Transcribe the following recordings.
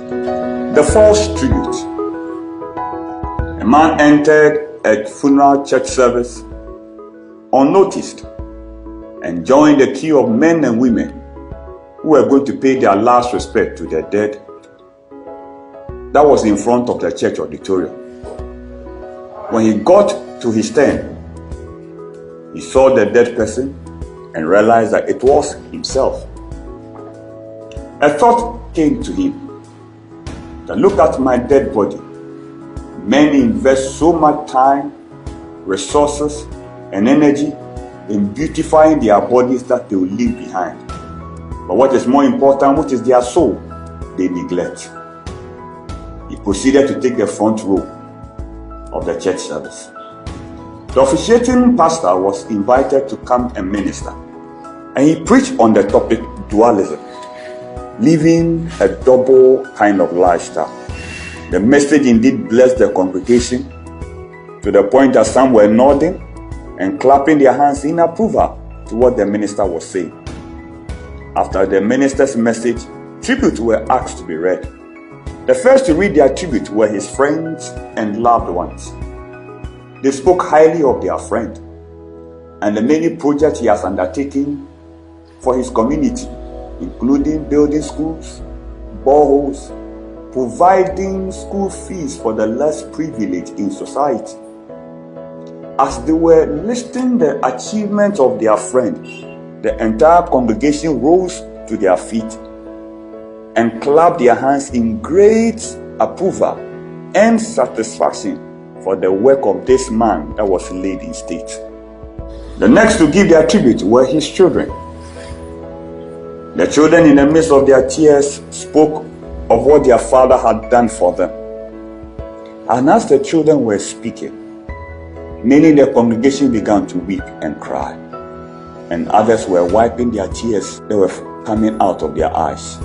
The false tribute. A man entered a funeral church service unnoticed and joined a queue of men and women who were going to pay their last respect to their dead. That was in front of the church auditorium. When he got to his turn, he saw the dead person and realized that it was himself. A thought came to him that, look at my dead body. Men invest so much time, resources, and energy in beautifying their bodies that they will leave behind. But what is more important, which is their soul, they neglect. He proceeded to take the front row of the church service. The officiating pastor was invited to come and minister, and he preached on the topic dualism, living a double kind of lifestyle. The message indeed blessed the congregation to the point that some were nodding and clapping their hands in approval to what the minister was saying. After the minister's message, tributes were asked to be read. The first to read their tribute were his friends and loved ones. They spoke highly of their friend and the many projects he has undertaken for his community, including building schools, boreholes, providing school fees for the less privileged in society. As they were listing the achievements of their friend, the entire congregation rose to their feet and clapped their hands in great approval and satisfaction for the work of this man that was laid in state. The next to give their tribute were his children. The children, in the midst of their tears, spoke of what their father had done for them. And as the children were speaking, many in the congregation began to weep and cry, and others were wiping their tears that were coming out of their eyes.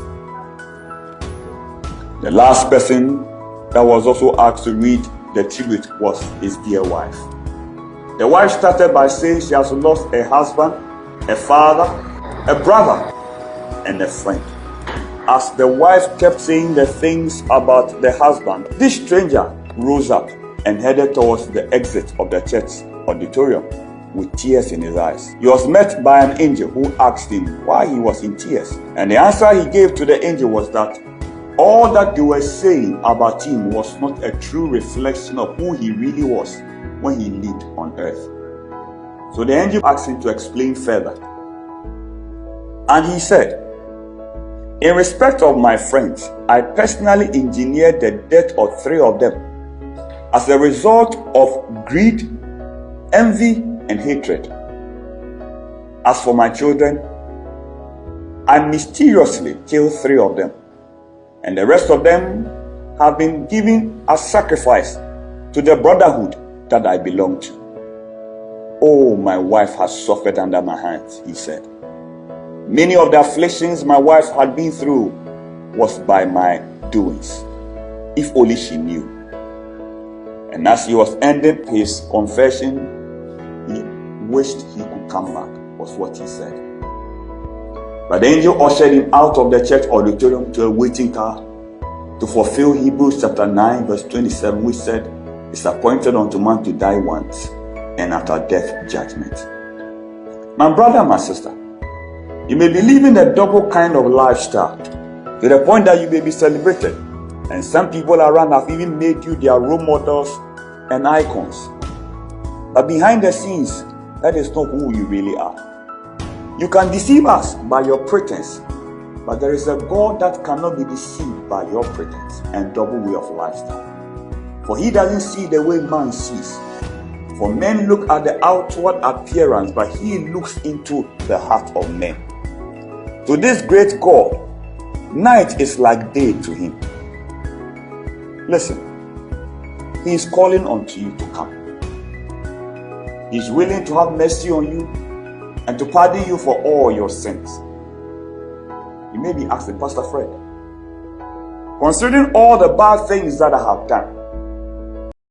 The last person that was also asked to read the tribute was his dear wife. The wife started by saying she has lost a husband, a father, a brother, and a friend. As the wife kept saying the things about the husband, this stranger rose up and headed towards the exit of the church auditorium with tears in his eyes. He was met by an angel who asked him why he was in tears. And the answer he gave to the angel was that all that they were saying about him was not a true reflection of who he really was when he lived on earth. So the angel asked him to explain further. And he said, in respect of my friends, I personally engineered the death of 3 of them as a result of greed, envy, and hatred. As for my children, I mysteriously killed 3 of them, and the rest of them have been given as sacrifice to the brotherhood that I belong to. Oh, my wife has suffered under my hands, he said. Many of the afflictions my wife had been through was by my doings. If only she knew. And as he was ending his confession, he wished he could come back, was what he said. But the angel ushered him out of the church auditorium to a waiting car to fulfill Hebrews chapter 9 verse 27, which said, it's appointed unto man to die once, and after death judgment. My brother, my sister, you may be living a double kind of lifestyle to the point that you may be celebrated, and some people around have even made you their role models and icons. But behind the scenes, that is not who you really are. You can deceive us by your pretense, but there is a God that cannot be deceived by your pretense and double way of lifestyle. For he doesn't see the way man sees. For men look at the outward appearance, but he looks into the heart of men. To this great God, night is like day to him. Listen, he is calling unto you to come. He is willing to have mercy on you and to pardon you for all your sins. You may be asking, Pastor Fred, considering all the bad things that I have done,